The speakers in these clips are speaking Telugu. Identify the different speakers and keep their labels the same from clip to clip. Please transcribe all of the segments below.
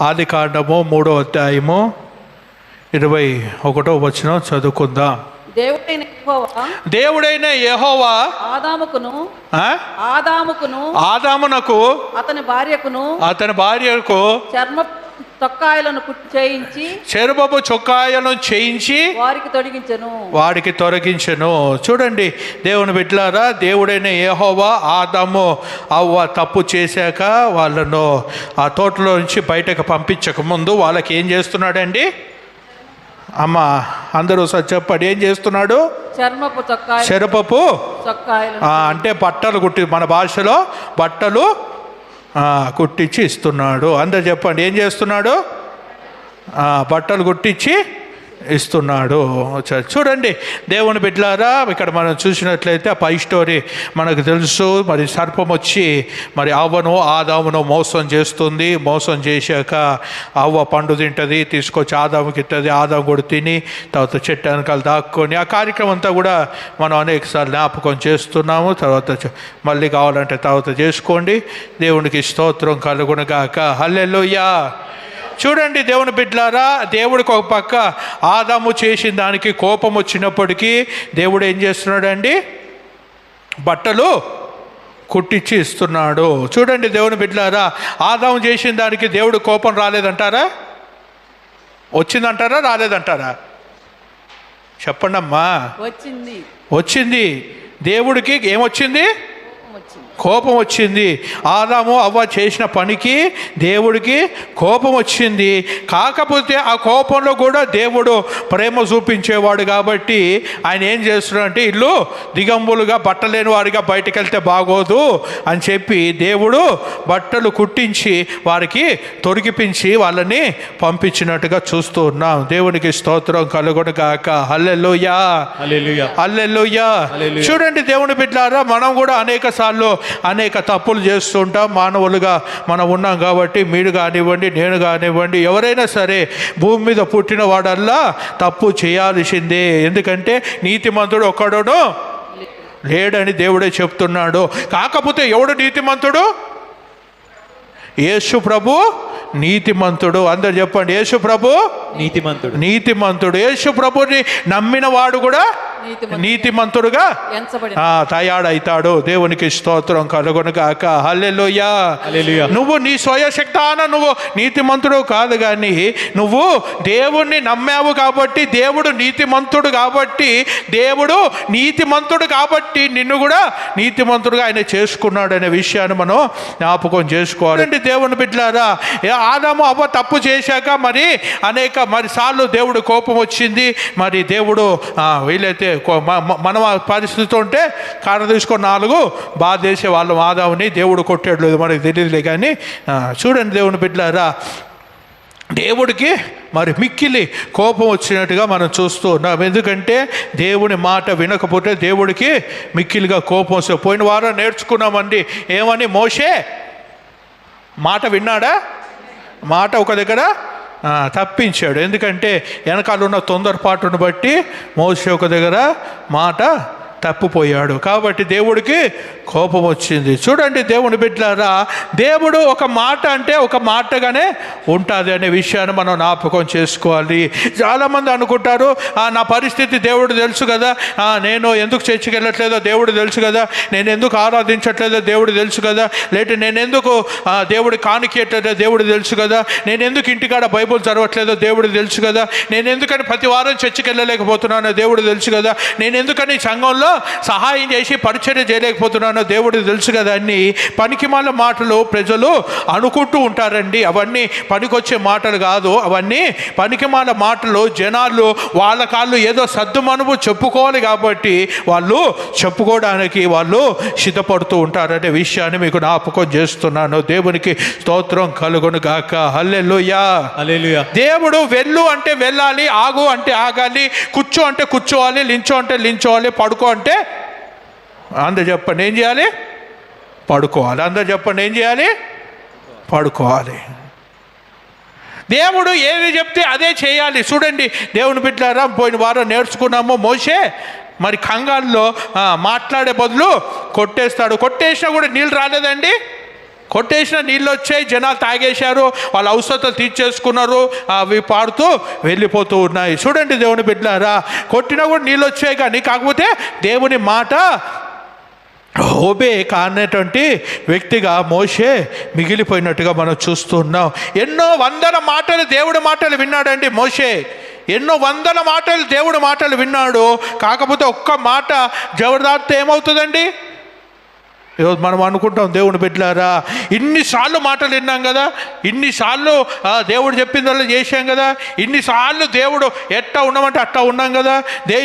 Speaker 1: ఆదికాండము 3వ అధ్యాయము 21వ వచనం చదువుకుందాం. దేవుడైన యెహోవా ఆదామునకు అతని భార్యకు చెరపపు చొక్కాయలను చేయించి వారికి తొలగించెను. చూడండి దేవుని బిడ్డలారా, దేవుడైన యెహోవా ఆదాము అవ్వ తప్పు చేశాక వాళ్ళను ఆ తోటలో నుంచి బయటకు పంపించక ముందు వాళ్ళకి ఏం చేస్తున్నాడండి? అమ్మ అందరూ చెప్పండి, ఏం చేస్తున్నాడు? చెరపపు అంటే బట్టలు కుట్టి, మన భాషలో బట్టలు కుట్టించి ఇస్తున్నాడు. అందరు చెప్పండి, ఏం చేస్తున్నాడు? బట్టలు కుట్టించి ఇస్తున్నాడు. చూడండి దేవుని బిడ్డలారా, ఇక్కడ మనం చూసినట్లయితే ఆ పై స్టోరీ మనకు తెలుసు. మరి సర్పం వచ్చి మరి అవ్వను ఆదామును మోసం చేస్తుంది. మోసం చేశాక అవ్వ పండు తింటుంది, తీసుకొచ్చి ఆదాముకి ఇస్తుంది. ఆదాము కూడా తిని తర్వాత చెట్టు వెనకాల దాక్కొని ఆ కార్యక్రమం అంతా కూడా మనం అనేకసార్లు జ్ఞాపకం చేస్తున్నాము. తర్వాత మళ్ళీ కావాలంటే తర్వాత చేసుకోండి. దేవునికి స్తోత్రం కలుగునుగాక. హల్లెలూయా. చూడండి దేవుని బిడ్డలారా, దేవుడికి ఒక పక్క ఆదాము చేసిన దానికి కోపం వచ్చినప్పటికీ దేవుడు ఏం చేస్తున్నాడండి? బట్టలు కుట్టించి ఇస్తున్నాడు. చూడండి దేవుని బిడ్డలారా, ఆదాము చేసిన దానికి దేవుడు కోపం రాలేదంటారా? వచ్చిందంటారా? రాలేదంటారా? చెప్పండి అమ్మా. వచ్చింది. దేవుడికి ఏమొచ్చింది? కోపం వచ్చింది. ఆదాము అవ్వ చేసిన పనికి దేవుడికి కోపం వచ్చింది. కాకపోతే ఆ కోపంలో కూడా దేవుడు ప్రేమ చూపించేవాడు కాబట్టి ఆయన ఏం చేస్తున్నాడంటే, ఇల్లు దిగంబులుగా బట్టలేని వారిగా బయటకు వెళ్తే బాగోదు అని చెప్పి దేవుడు బట్టలు కుట్టించి వారికి తొడిగిపించి వాళ్ళని పంపించినట్టుగా చూస్తూ ఉన్నాం. దేవునికి స్తోత్రం కలుగునుగాక. హల్లెలూయా, హల్లెలూయా. చూడండి దేవుని బిడ్డలారా, మనం కూడా అనేక సార్లు అనేక తప్పులు చేస్తుంటాం. మానవులుగా మనం ఉన్నాం కాబట్టి మీరు కానివ్వండి, నేను కానివ్వండి, ఎవరైనా సరే భూమి మీద పుట్టిన వాడల్లా తప్పు చేయాల్సిందే. ఎందుకంటే నీతిమంతుడు ఒక్కడును లేడని దేవుడే చెప్తున్నాడు. కాకపోతే ఎవడు నీతిమంతుడు? యేసు ప్రభు నీతిమంతుడు. అందరు చెప్పండి, యేసు ప్రభు నీతిమంతుడు. యేసు ప్రభుని నమ్మిన వాడు కూడా నీతిమంతుడుగా తయాడైతాడు. దేవునికి స్తోత్రం కలుగునుగాక. హల్లెలూయా. నువ్వు నీ స్వయశక్తాన నువ్వు నీతిమంతుడు కాదు, కానీ నువ్వు దేవుణ్ణి నమ్మావు కాబట్టి, దేవుడు నీతిమంతుడు కాబట్టి, దేవుడు నీతిమంతుడు కాబట్టి నిన్ను కూడా నీతిమంతుడుగా ఆయన చేసుకున్నాడు అనే విషయాన్ని మనం జ్ఞాపకం చేసుకోవాలి. దేవుని బిడ్డలారా, ఆదాము అవ్వ తప్పు చేశాక మరి సార్లు దేవుడు కోపం వచ్చింది. మరి దేవుడు వీలైతే మన పరిస్థితి ఉంటే కాడ తీసుకొని 4 బాధేసే వాళ్ళు ఆదాముని దేవుడు కొట్టాడు లేదు మనకు తెలియదులే. కానీ చూడండి దేవుని బిడ్డలారా, దేవుడికి మరి మిక్కిలి కోపం వచ్చినట్టుగా మనం చూస్తూ ఉన్నాం. ఎందుకంటే దేవుని మాట వినకపోతే దేవుడికి మిక్కిలిగా కోపం వస్తుంది. పోయిన వారం నేర్చుకున్నామండి. ఏమని? మోషే మాట విన్నాడా? మాట ఒక దగ్గర తప్పించాడు. ఎందుకంటే వెనకాల ఉన్న తొందరపాటును బట్టి మోషే ఒక దగ్గర మాట తప్పిపోయాడు. కాబట్టి దేవుడికి కోపం వచ్చింది. చూడండి దేవుని బిడ్డలారా, దేవుడు ఒక మాట అంటే ఒక మాటగానే ఉంటుంది అనే విషయాన్ని మనం జ్ఞాపకం చేసుకోవాలి. చాలామంది అనుకుంటారు, నా పరిస్థితి దేవుడు తెలుసు కదా, నేను ఎందుకు చర్చికి వెళ్ళట్లేదో దేవుడు తెలుసు కదా, నేను ఎందుకు ఆరాధించట్లేదో దేవుడు తెలుసు కదా, లేదంటే నేను ఎందుకు దేవుడి కానికేయట్లేదో దేవుడు తెలుసు కదా, నేను ఎందుకు ఇంటికాడ బైబుల్ చదవట్లేదో దేవుడు తెలుసు కదా, నేను ఎందుకని ప్రతి వారం చర్చికి వెళ్ళలేకపోతున్నానో దేవుడు తెలుసు కదా, నేను ఎందుకని సంఘంలో సహాయం చేసి పరిచర్య చేయలేకపోతున్నానో దేవుడు తెలుసు కదా. అన్ని పనికిమాల మాటలు ప్రజలు అనుకుంటూ ఉంటారండి. అవన్నీ పనికొచ్చే మాటలు కాదు, అవన్నీ పనికిమాల మాటలు. జనాలు వాళ్ళ కాళ్ళు ఏదో సద్దుమనువు చెప్పుకోవాలి కాబట్టి వాళ్ళు చెప్పుకోవడానికి వాళ్ళు సిద్ధపడుతూ ఉంటారనే విషయాన్ని మీకు జ్ఞాపకం చేస్తున్నాను. దేవునికి స్తోత్రం కలుగునుగాక. హల్లెలూయా. దేవుడు వెళ్ళు అంటే వెళ్ళాలి, ఆగు అంటే ఆగాలి, కూర్చో అంటే కూర్చోవాలి, లించో అంటే లించోవాలి, పడుకో అంటే అందరు చెప్పండి ఏం చేయాలి? పడుకోవాలి. అందరు చెప్పండి ఏం చేయాలి? పడుకోవాలి. దేవుడు ఏది చెప్తే అదే చేయాలి. చూడండి దేవుని బిడ్డలారా, పోయిన వారం నేర్చుకున్నాము. మోషే మరి కంగాల్లో మాట్లాడే బదులు కొట్టేస్తాడు. కొట్టేసినా కూడా నీళ్ళు రాలేదండి. కొట్టేసిన నీళ్ళు వచ్చాయి, జనాలు తాగేశారు, వాళ్ళ అవసరతలు తీర్చేసుకున్నారు, అవి పాడుతూ వెళ్ళిపోతూ ఉన్నాయి. చూడండి దేవుని బిడ్డలారా, కొట్టినా కూడా నీళ్ళు వచ్చాయి, కానీ కాకపోతే దేవుని మాట ఓబే కానటువంటి వ్యక్తిగా మోషే మిగిలిపోయినట్టుగా మనం చూస్తున్నాం. ఎన్నో వందల మాటలు దేవుడి మాటలు విన్నాడండి మోషే, ఎన్నో వందల మాటలు దేవుడి మాటలు విన్నాడు. కాకపోతే ఒక్క మాట జబర్దార్తో ఏమవుతుందండి? ఈరోజు మనం అనుకుంటాం దేవుని బిడ్డలారా, ఇన్నిసార్లు మాటలు విన్నాం కదా, ఇన్నిసార్లు దేవుడు చెప్పిందల్లా చేశాం కదా, ఇన్నిసార్లు దేవుడు ఎట్టా ఉండమంటే అట్టా ఉన్నాం కదా,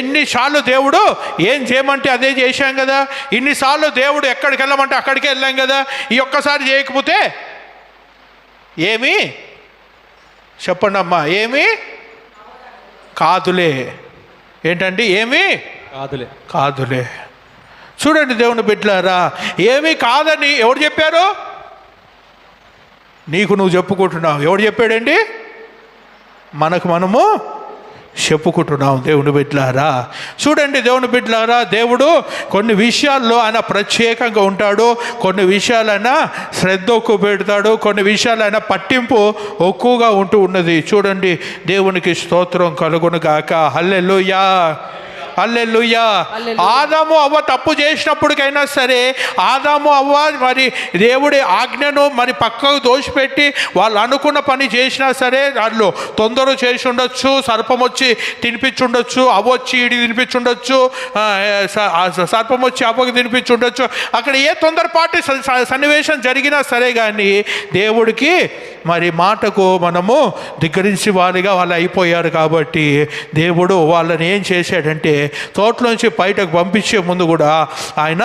Speaker 1: ఇన్నిసార్లు దేవుడు ఏం చేయమంటే అదే చేశాం కదా, ఇన్నిసార్లు దేవుడు ఎక్కడికి వెళ్ళమంటే అక్కడికే వెళ్ళాం కదా, ఈ ఒక్కసారి చేయకపోతే ఏమి చెప్పండి అమ్మా, ఏమి కాదులే. ఏంటండి? ఏమి కాదులే. చూడండి దేవుని బిడ్డలారా, ఏమీ కాదని ఎవరు చెప్పారు? నీకు నువ్వు చెప్పుకుంటున్నావు. ఎవడు చెప్పాడండి? మనకు మనము చెప్పుకుంటున్నాం దేవుని బిడ్డలారా. చూడండి దేవుని బిడ్డలారా, దేవుడు కొన్ని విషయాల్లో ఆయన ప్రత్యేకంగా ఉంటాడు, కొన్ని విషయాలు ఆయన శ్రద్ధ ఎక్కువ పెడతాడు, కొన్ని విషయాలు ఆయన పట్టింపు ఎక్కువగా ఉంటూ ఉన్నది. చూడండి, దేవునికి స్తోత్రం కలుగును గాక. హల్లెలూయా, హల్లెలూయా. ఆదాము అవ్వ తప్పు చేసినప్పటికైనా సరే, ఆదాము అవ్వ మరి దేవుడి ఆజ్ఞను మరి పక్కకు దోషిపెట్టి వాళ్ళు అనుకున్న పని చేసినా సరే, వాళ్ళు తొందర చేసి ఉండొచ్చు, సర్పం వచ్చి తినిపించుండొచ్చు, అవ్వ వచ్చి ఇడి తినిపించుండొచ్చు, సర్పం వచ్చి అవ్వకు తినిపించుండొచ్చు. అక్కడ ఏ తొందరపాటి సన్నివేశం జరిగినా సరే, కానీ దేవుడికి మరి మాటకు మనము ధిక్కరించి వారిగా వాళ్ళు అయిపోయారు. కాబట్టి దేవుడు వాళ్ళని ఏం చేశాడంటే, తోటలోంచి బయటకు పంపించే ముందు కూడా ఆయన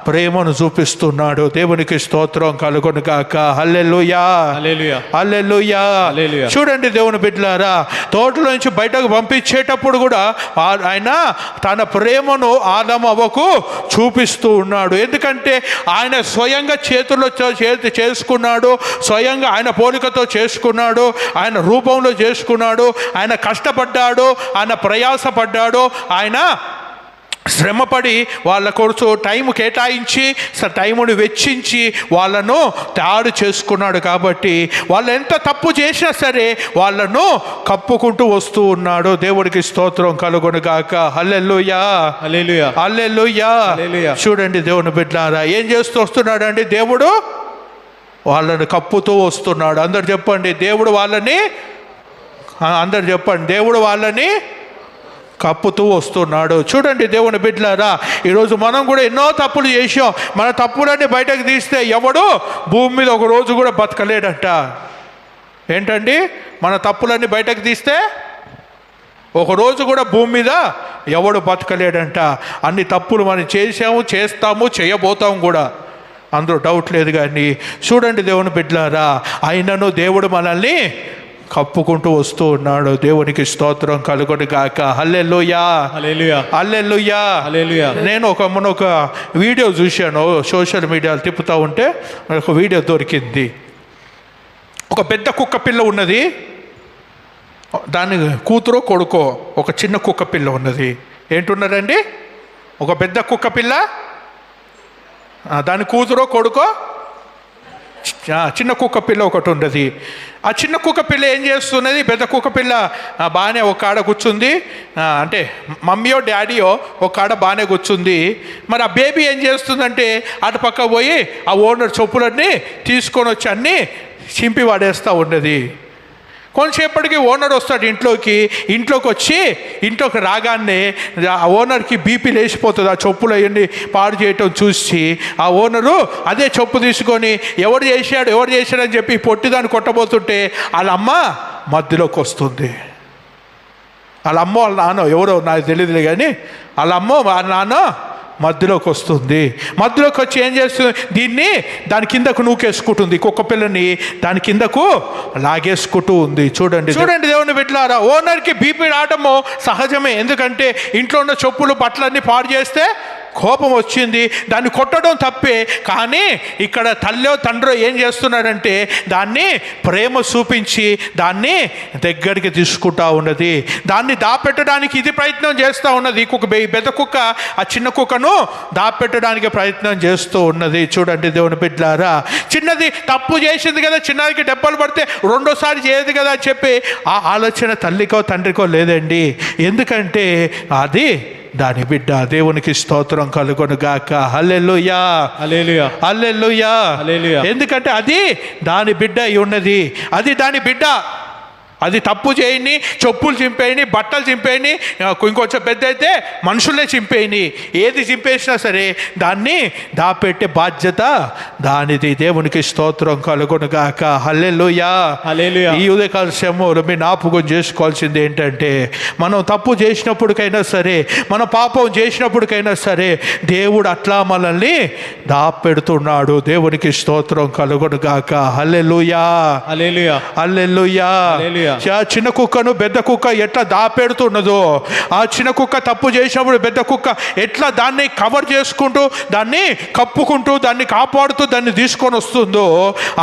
Speaker 1: ప్రేమను చూపిస్తున్నాడు. దేవునికి స్తోత్రం కలుగును గాక. హల్లెలూయా, హల్లెలూయా. చూడండి దేవుని బిడ్డలారా, తోటలోంచి బయటకు పంపించేటప్పుడు కూడా ఆయన తన ప్రేమను ఆదాము అవ్వకు చూపిస్తూ ఉన్నాడు. ఎందుకంటే ఆయన స్వయంగా చేతుల్లో చేసుకున్నాడు, స్వయంగా ఆయన పోలికతో చేసుకున్నాడు, ఆయన రూపంలో చేసుకున్నాడు, ఆయన కష్టపడ్డాడు, ఆయన ప్రయాసపడ్డాడు, ఆయన శ్రమపడి వాళ్ళ కొరకు టైం కేటాయించి టైముని వెచ్చించి వాళ్ళను తయారు చేసుకున్నాడు. కాబట్టి వాళ్ళు ఎంత తప్పు చేసినా సరే వాళ్ళను కప్పుకుంటూ వస్తూ ఉన్నాడు. దేవుడికి స్తోత్రం కలుగును గాక. హల్లెలూయా, హల్లెలూయా, హల్లెలూయా. చూడండి దేవుని బిడ్డలారా, ఏం చేస్తూ వస్తున్నాడు అండి? దేవుడు వాళ్ళని కప్పుతూ వస్తున్నాడు. అందరు చెప్పండి, దేవుడు వాళ్ళని, అందరు చెప్పండి, దేవుడు వాళ్ళని కప్పుతూ వస్తున్నాడు. చూడండి దేవుని బిడ్డలారా, ఈరోజు మనం కూడా ఎన్నో తప్పులు చేసాం. మన తప్పులన్నీ బయటకు తీస్తే ఎవడు భూమి మీద ఒక రోజు కూడా బతకలేడంట. ఏంటండి? మన తప్పులన్నీ బయటకు తీస్తే ఒకరోజు కూడా భూమి మీద ఎవడు బతకలేడంట. అన్ని తప్పులు మనం చేసాము, చేస్తాము, చేయబోతాము కూడా, అందులో డౌట్ లేదు. కానీ చూడండి దేవుని బిడ్డలారా, అయినను దేవుడు మనల్ని కప్పుకుంటూ వస్తూ ఉన్నాడు. దేవునికి స్తోత్రం కలుగును గాక. హల్లెలూయా, హల్లెలూయా, హల్లెలూయా, హల్లెలూయా. నేను ఒక వీడియో చూశాను, సోషల్ మీడియాలో తిప్పుతూ ఉంటే ఒక వీడియో దొరికింది. ఒక పెద్ద కుక్క పిల్ల ఉన్నది, దాని కూతురు కొడుకో ఒక చిన్న కుక్క పిల్ల ఉన్నది. ఏంటున్నారండి? ఒక పెద్ద కుక్క పిల్ల, దాని కూతురో కొడుకో చిన్న కుక్క పిల్ల ఒకటి ఉన్నది. ఆ చిన్న కుక్క పిల్ల ఏం చేస్తున్నది? పెద్ద కుక్క పిల్ల బాగానే ఒక ఆడ కూర్చుంది, అంటే మమ్మీయో డాడీయో ఒక ఆడ బాగానే కూర్చుంది. మరి ఆ బేబీ ఏం చేస్తుందంటే అటు పక్క పోయి ఆ ఓనర్ చెప్పులన్నీ తీసుకొని వచ్చి అన్నీ చింపి వాడేస్తూ ఉన్నది. కొంతసేపటికి ఓనర్ వస్తాడు ఇంట్లోకి వచ్చి ఇంట్లోకి రాగానే ఆ ఓనర్కి బీపీ లేచిపోతుంది. ఆ చెప్పులు అవన్నీ పాడు చేయటం చూసి ఆ ఓనరు అదే చెప్పు తీసుకొని ఎవడు చేశాడని చెప్పి పొట్టిదాన్ని కొట్టబోతుంటే వాళ్ళ అమ్మ మధ్యలోకి వస్తుంది. వాళ్ళ అమ్మ వాళ్ళ నాన్న ఎవరో నాకు తెలియదులే, కానీ వాళ్ళ అమ్మ వాళ్ళ నాన్న మధ్యలోకి వస్తుంది. మధ్యలోకి వచ్చి ఏం చేస్తుంది? దీన్ని దాని కిందకు నూకేసుకుంటుంది. కుక్క పిల్లని దాని కిందకు లాగేసుకుంటూ ఉంది. చూడండి దేవుని బిడ్డలారా, ఓనర్కి బీపీ రావటము సహజమే. ఎందుకంటే ఇంట్లో ఉన్న చెప్పులు బట్టలన్నీ పాడు చేస్తే కోపం వచ్చింది, దాన్ని కొట్టడం తప్పే. కానీ ఇక్కడ తల్లో తండ్రో ఏం చేస్తున్నాడంటే దాన్ని ప్రేమ చూపించి దాన్ని దగ్గరికి తీసుకుంటా ఉన్నది. దాన్ని దాపెట్టడానికి ఇది ప్రయత్నం చేస్తూ ఉన్నది. ఈ కుక్క, పెద్ద కుక్క ఆ చిన్న కుక్కను దాపెట్టడానికి ప్రయత్నం చేస్తూ ఉన్నది. చూడండి దేవుని బిడ్డలారా, చిన్నది తప్పు చేసింది కదా, చిన్నదికి దెబ్బలు పడితే రెండోసారి చేయదు కదా అని చెప్పి ఆ ఆలోచన తల్లికో తండ్రికో లేదండి. ఎందుకంటే అది దాని బిడ్డ. దేవునికి స్తోత్రం కలుగును గాక. హల్లెలూయా,
Speaker 2: హల్లెలూయా,
Speaker 1: హల్లెలూయా,
Speaker 2: హల్లెలూయా.
Speaker 1: ఎందుకంటే అది దాని బిడ్డ అయి ఉన్నది. అది దాని బిడ్డ. అది తప్పు చేయని, చెప్పులు చింపేయని, బట్టలు చింపేయని, ఇంకొంచెం పెద్ద అయితే మనుషులే చింపేయని, ఏది చింపేసినా సరే దాన్ని దాపెట్టే బాధ్యత దానిది. దేవునికి స్తోత్రం కలుగును గాక. హల్లెలూయా,
Speaker 2: హల్లెలూయా.
Speaker 1: ఈ ఉదయకాల సమయంలో మీరు జ్ఞాపకం చేసుకోవాల్సింది ఏంటంటే, మనం తప్పు చేసినప్పటికైనా సరే, మన పాపం చేసినప్పటికైనా సరే దేవుడు అట్లా మనల్ని దాపెడుతున్నాడు. దేవునికి స్తోత్రం కలుగును గాక. హల్లెలూయా,
Speaker 2: హల్లెలూయా,
Speaker 1: హల్లెలూయా. చిన్న కుక్కను పెద్ద కుక్క ఎట్లా దాపెడుతున్నదో, ఆ చిన్న కుక్క తప్పు చేసినప్పుడు పెద్ద కుక్క ఎట్లా దాన్ని కవర్ చేసుకుంటూ, దాన్ని కప్పుకుంటూ, దాన్ని కాపాడుతూ దాన్ని తీసుకొని వస్తుందో,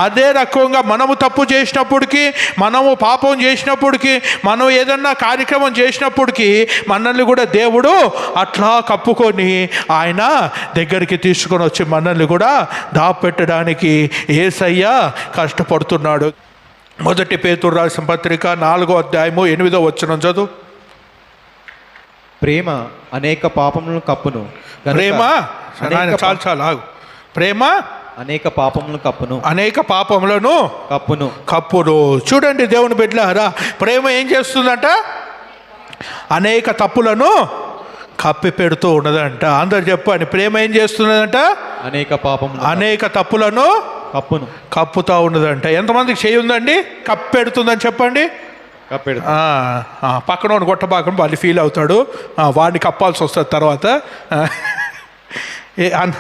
Speaker 1: అదే రకంగా మనము తప్పు చేసినప్పటికీ, మనము పాపం చేసినప్పటికీ, మనం ఏదన్నా కార్యక్రమం చేసినప్పటికీ మనల్ని కూడా దేవుడు అట్లా కప్పుకొని ఆయన దగ్గరికి తీసుకొని వచ్చి మనల్ని కూడా దాపెట్టడానికి యేసయ్య కష్టపడుతున్నాడు. మొదటి పేతురు రాసిన పత్రిక 4వ అధ్యాయము 8వ వచనం చదువు.
Speaker 2: ప్రేమ అనేక పాపములను కప్పును.
Speaker 1: ప్రేమ చాలా ఆగు. ప్రేమ
Speaker 2: అనేక పాపములను కప్పును,
Speaker 1: అనేక పాపములను
Speaker 2: కప్పును,
Speaker 1: కప్పును. చూడండి దేవుని బిడ్డలారా, ప్రేమ ఏం చేస్తుందంట? అనేక తప్పులను కప్పి పెడుతూ ఉన్నదంట. అందరు చెప్పండి, ప్రేమ ఏం చేస్తున్నదంట? అనేక తప్పులను కప్పుతూ ఉన్నదంట. ఎంతమందికి చేయి ఉందండి? కప్పెడుతుందని చెప్పండి. పక్కన కొట్టబాకం వాళ్ళు ఫీల్ అవుతాడు, వాడిని కప్పాల్సి వస్తుంది తర్వాత.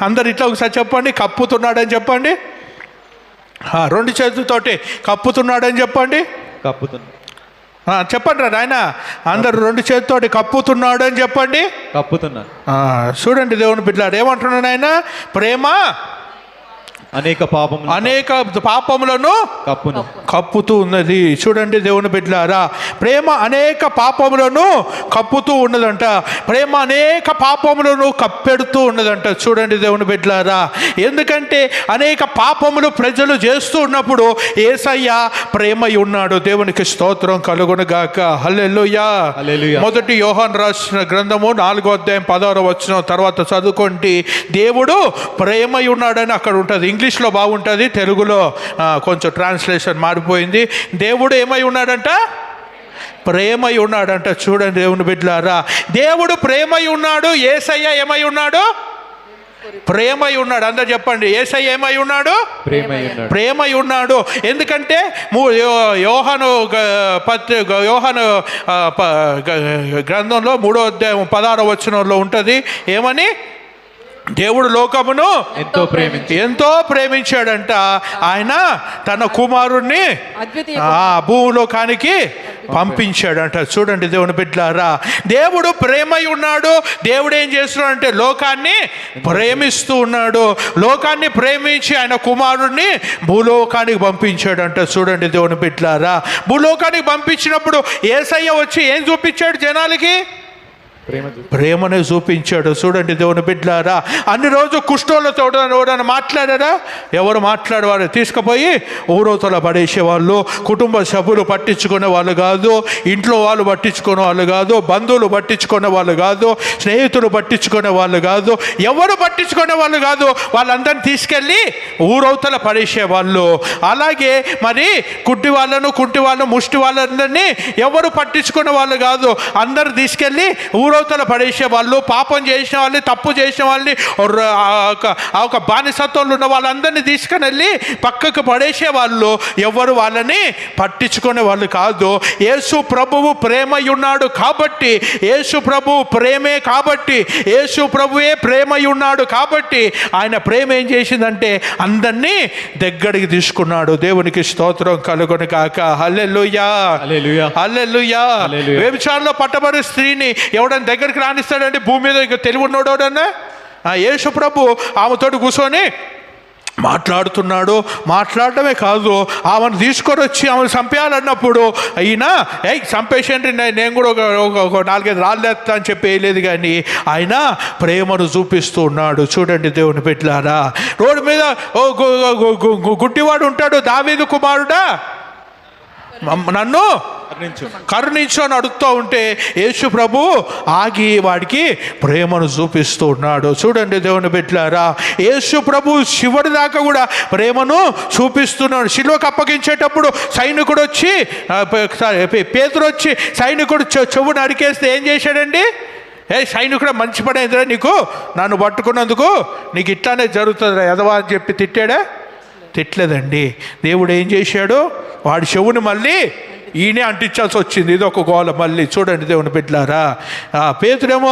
Speaker 1: అందరు ఇట్లా ఒకసారి చెప్పండి, కప్పుతున్నాడని చెప్పండి. 2 చేతులతోటి కప్పుతున్నాడని చెప్పండి. చెప్పండి రా నాయన, అందరు 2 చేతులతోటి కప్పుతున్నాడు అని చెప్పండి. చూడండి దేవుని బిడ్డలారా, ఏమంటున్నాడు ఆయన? ప్రేమ అనేక పాపములను కప్పుతూ ఉన్నది. చూడండి దేవుని బిడ్డలారా, ప్రేమ అనేక పాపములను కప్పుతూ ఉన్నదంట. ప్రేమ అనేక పాపములను కప్పెడుతూ ఉన్నదంట. చూడండి దేవుని బిడ్డలారా, ఎందుకంటే అనేక పాపములు ప్రజలు చేస్తూ ఉన్నప్పుడు యేసయ్య ప్రేమై ఉన్నాడు. దేవునికి స్తోత్రం కలుగును గాక. హల్లెలూయా. మొదటి యోహాను రాసిన గ్రంథము 4వ అధ్యాయం 16వ వచనం తర్వాత చదువుకోండి. దేవుడు ప్రేమై ఉన్నాడని అక్కడ ఉంటుంది. ఇంగ్లీష్లో బాగుంటుంది, తెలుగులో కొంచెం ట్రాన్స్లేషన్ మారిపోయింది. దేవుడు ఏమై ఉన్నాడంట? ప్రేమై ఉన్నాడంట. చూడండి దేవుని బిడ్డలారా, దేవుడు ప్రేమై ఉన్నాడు. యేసయ్య ఏమై ఉన్నాడు? ప్రేమై ఉన్నాడు. అందరు చెప్పండి, యేసయ్య ఏమై ఉన్నాడు? ప్రేమై ఉన్నాడు. ఎందుకంటే యోహాను గ్రంథంలో 3వ అధ్యాయం 16వ వచనంలో ఉంటుంది. ఏమని? దేవుడు లోకమును ఎంతో ప్రేమించాడంట. ఆయన తన కుమారుణ్ణి భూలోకానికి పంపించాడంట. చూడండి దేవుని బిడ్డలారా, దేవుడు ప్రేమై ఉన్నాడు. దేవుడు ఏం చేస్తున్నాడంటే లోకాన్ని ప్రేమిస్తూ ఉన్నాడు. లోకాన్ని ప్రేమించి ఆయన కుమారుణ్ణి భూలోకానికి పంపించాడంట. చూడండి దేవుని బిడ్డలారా, భూలోకానికి పంపించినప్పుడు యేసయ్య వచ్చి ఏం చూపించాడు జనాలకి? ప్రేమనే చూపించాడు. చూడండి దేవుని బిడ్డలారా, అన్ని రోజు కుష్ఠోళ్ళతో ఎవరైనా మాట్లాడారా? ఎవరు మాట్లాడేవారు? తీసుకుపోయి ఊరవతల పడేసేవాళ్ళు. కుటుంబ సభ్యులు పట్టించుకునే వాళ్ళు కాదు, ఇంట్లో వాళ్ళు పట్టించుకునే వాళ్ళు కాదు, బంధువులు పట్టించుకునే వాళ్ళు కాదు, స్నేహితులు పట్టించుకునే వాళ్ళు కాదు, ఎవరు పట్టించుకునే వాళ్ళు కాదు. వాళ్ళందరినీ తీసుకెళ్ళి ఊరవతల పడేసేవాళ్ళు. అలాగే మరి కుంటి వాళ్ళను ముష్టి వాళ్ళందరినీ ఎవరు పట్టించుకునే వాళ్ళు కాదు. అందరు తీసుకెళ్ళి ఊరవతల పడేసే వాళ్ళు. పాపం చేసిన వాళ్ళని, తప్పు చేసిన వాళ్ళని, ఒక బానిసత్వంలో ఉన్న వాళ్ళందరినీ తీసుకుని వెళ్ళి పక్కకు పడేసే వాళ్ళు. ఎవరు వాళ్ళని పట్టించుకునే వాళ్ళు కాదు. యేసు ప్రభువు ప్రేమై ఉన్నాడు కాబట్టి, యేసు ప్రభువు ప్రేమే కాబట్టి, యేసు ప్రభువే ప్రేమై ఉన్నాడు కాబట్టి ఆయన ప్రేమ ఏం చేసిందంటే అందరినీ దగ్గరికి తీసుకున్నాడు. దేవునికి స్తోత్రం కలుగును కాక. హల్లెలూయా, హల్లెలూయా. వ్యభిచారంలో పట్టబడిన స్త్రీని ఎవడన్నా దగ్గరికి రానిస్తాడండి? భూమి మీద ఇంకా తెలివి ఉన్నోడన్నా యేసు ప్రభు ఆమెతోటి కూర్చొని మాట్లాడుతున్నాడు. మాట్లాడటమే కాదు, ఆమెను తీసుకొని వచ్చి ఆమెను చంపేయాలన్నప్పుడు ఈయన చంపేసేంటి, నేను కూడా ఒక 4-5 రాళ్ళు వేస్తా అని చెప్పి వేయలేదు, కానీ ఆయన ప్రేమను చూపిస్తూ ఉన్నాడు. చూడండి దేవుని బిడ్డలారా, రోడ్డు మీద గుడ్డివాడు ఉంటాడు, దావీదు కుమారుడా నన్ను కరుణించు అని అడుగుతూ ఉంటే యేసు ప్రభు ఆగి వాడికి ప్రేమను చూపిస్తూ ఉన్నాడు. చూడండి దేవుని బిడ్డలారా, యేసు ప్రభు చివరి దాకా కూడా ప్రేమను చూపిస్తున్నాడు. శిలువకు అప్పగించేటప్పుడు సైనికుడు వచ్చి పేతురు వచ్చి సైనికుడు చెవు నరికేస్తే ఏం చేశాడండి? సైనికుడు మంచి పని అయిందిరా నీకు, నన్ను పట్టుకున్నందుకు నీకు ఇట్లానే జరుగుతుందిరా ఎదవా అని చెప్పి తిట్టాడా? తిట్టలేదండి. దేవుడు ఏం చేశాడు? వాడి చెవుని మళ్ళీ ఈయనే అంటించాల్సి వచ్చింది. ఇది ఒక గోల మళ్ళీ. చూడండి దేవుని బిడ్డలారా, పేతురేమో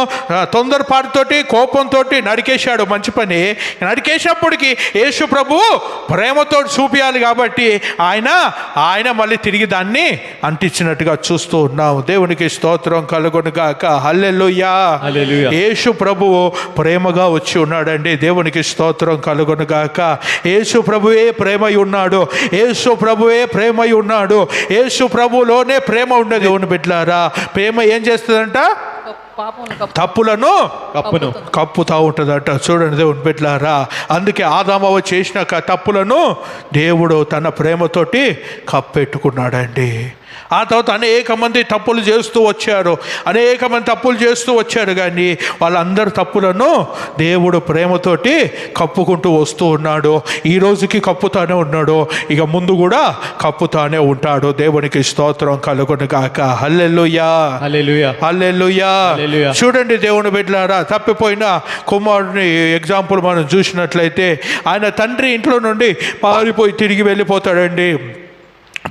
Speaker 1: తొందరపాటుతోటి కోపంతో నరికేశాడు, మంచి పని. నరికేసినప్పటికీ యేసు ప్రభు ప్రేమతో చూపించాలి కాబట్టి ఆయన మళ్ళీ తిరిగి దాన్ని అంటించినట్టుగా చూస్తూ ఉన్నాము. దేవునికి స్తోత్రం కలుగును గాక. హల్లెలూయా. యేసు ప్రభువు ప్రేమగా వచ్చి ఉన్నాడండి. దేవునికి స్తోత్రం కలుగును గాక. యేసు ప్రభువే ప్రేమై ఉన్నాడు. యేసు ప్రభువే ప్రేమై ఉన్నాడు. యేసు ప్రభులోనే ప్రేమ ఉండదు. దేవుని బిడ్డలారా, ప్రేమ ఏం చేస్తుందంట? తప్పులను కప్పుతా ఉంటుందట. చూడండి దేవుని బిడ్డలారా, అందుకే ఆదామవ్వ చేసిన తప్పులను దేవుడు తన ప్రేమతోటి కప్పెట్టుకున్నాడండి. ఆ తర్వాత అనేక మంది తప్పులు చేస్తూ వచ్చారు, కానీ వాళ్ళందరి తప్పులను దేవుడు ప్రేమతోటి కప్పుకుంటూ వస్తూ ఉన్నాడు. ఈ రోజుకి కప్పుతానే ఉన్నాడు, ఇక ముందు కూడా కప్పుతానే ఉంటాడు. దేవునికి స్తోత్రం కలుగును గాక. హల్లెలూయా, హల్లెలూయా. చూడండి దేవుని బిడ్డలారా, తప్పిపోయిన కుమారుని ఎగ్జాంపుల్ మనం చూసినట్లయితే ఆయన తండ్రి ఇంట్లో నుండి పారిపోయి తిరిగి వెళ్ళిపోతాడండి.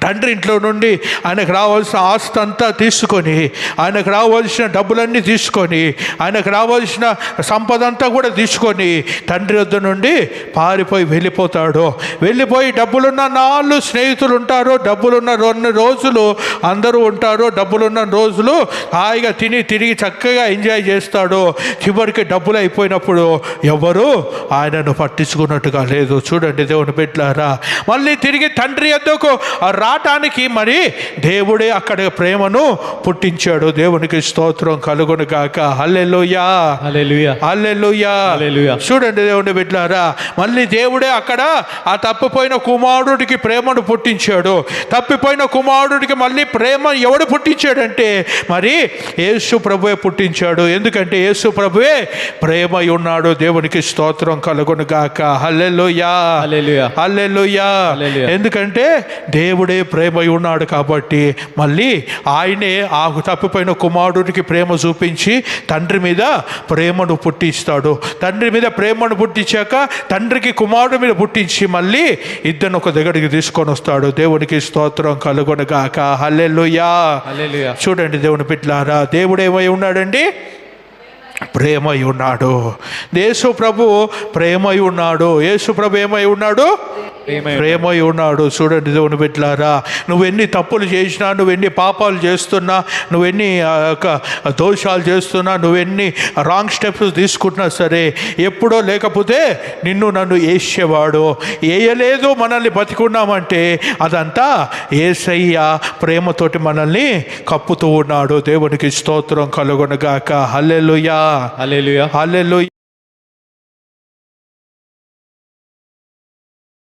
Speaker 1: తండ్రి ఇంట్లో నుండి ఆయనకు రావాల్సిన ఆస్తి అంతా తీసుకొని, ఆయనకు రావాల్సిన డబ్బులన్నీ తీసుకొని, ఆయనకు రావాల్సిన సంపద అంతా కూడా తీసుకొని తండ్రి వద్ద నుండి పారిపోయి వెళ్ళిపోతాడు. వెళ్ళిపోయి డబ్బులున్న 4 స్నేహితులు ఉంటారు, డబ్బులున్న 2 రోజులు అందరూ ఉంటారు. డబ్బులున్న రోజులు హాయిగా తిరిగి చక్కగా ఎంజాయ్ చేస్తాడు. చివరికి డబ్బులు అయిపోయినప్పుడు ఎవరు ఆయనను పట్టించుకున్నట్టుగా లేదు. చూడండి దేవుని బిడ్డలారా, మళ్ళీ తిరిగి తండ్రి వద్దకు రావటానికి మరి దేవుడే అక్కడ ప్రేమను పుట్టించాడు. దేవునికి స్తోత్రం కలుగును గాక. హల్లెలూయా, హల్లెలూయా, హల్లెలూయా. చూడండి దేవుని బిడ్డలారా, మళ్ళీ దేవుడే అక్కడ ఆ తప్పిపోయిన కుమారుడికి ప్రేమను పుట్టించాడు. తప్పిపోయిన కుమారుడికి మళ్ళీ ప్రేమ ఎవడు పుట్టించాడంటే మరి యేసు ప్రభువే పుట్టించాడు. ఎందుకంటే యేసు ప్రభువే ప్రేమ ఉన్నాడు. దేవునికి స్తోత్రం కలుగును గాక. హల్లెలూయా, హల్లెలూయా. ఎందుకంటే దేవుడే ప్రేమ ఉన్నాడు కాబట్టి మళ్ళీ ఆయనే ఆ తప్పిపోయిన కుమారుడికి ప్రేమ చూపించి తండ్రి మీద ప్రేమను పుట్టిస్తాడు. తండ్రి మీద ప్రేమను పుట్టించాక తండ్రికి కుమారుడి మీద పుట్టించి మళ్ళీ ఇద్దరిని ఒక దగ్గరికి తీసుకొని వస్తాడు. దేవునికి స్తోత్రం కలుగును గాక. హల్లెలూయా. చూడండి దేవుని బిడ్డలారా, దేవుడు ఏమై ఉన్నాడండి? ప్రేమై ఉన్నాడు. యేసు ప్రభు ప్రేమై ఉన్నాడు. యేసు ప్రభు ఏమై ఉన్నాడు? ప్రేమై ఉన్నాడు. చూడండి దేవుని బిడ్డలారా, నువ్వెన్ని తప్పులు చేసినా, నువ్వెన్ని పాపాలు చేస్తున్నా, నువ్వెన్ని దోషాలు చేస్తున్నా, నువ్వెన్ని రాంగ్ స్టెప్స్ తీసుకుంటున్నా సరే, ఎప్పుడో లేకపోతే నన్ను వేసేవాడు. వేయలేదు, మనల్ని బతికున్నామంటే అదంతా యేసయ్య ప్రేమతోటి మనల్ని కప్పుతూ ఉన్నాడు. దేవునికి స్తోత్రం కలుగును గాక. హల్లెలూయా, హల్లెలూయా, హల్లెలూయా.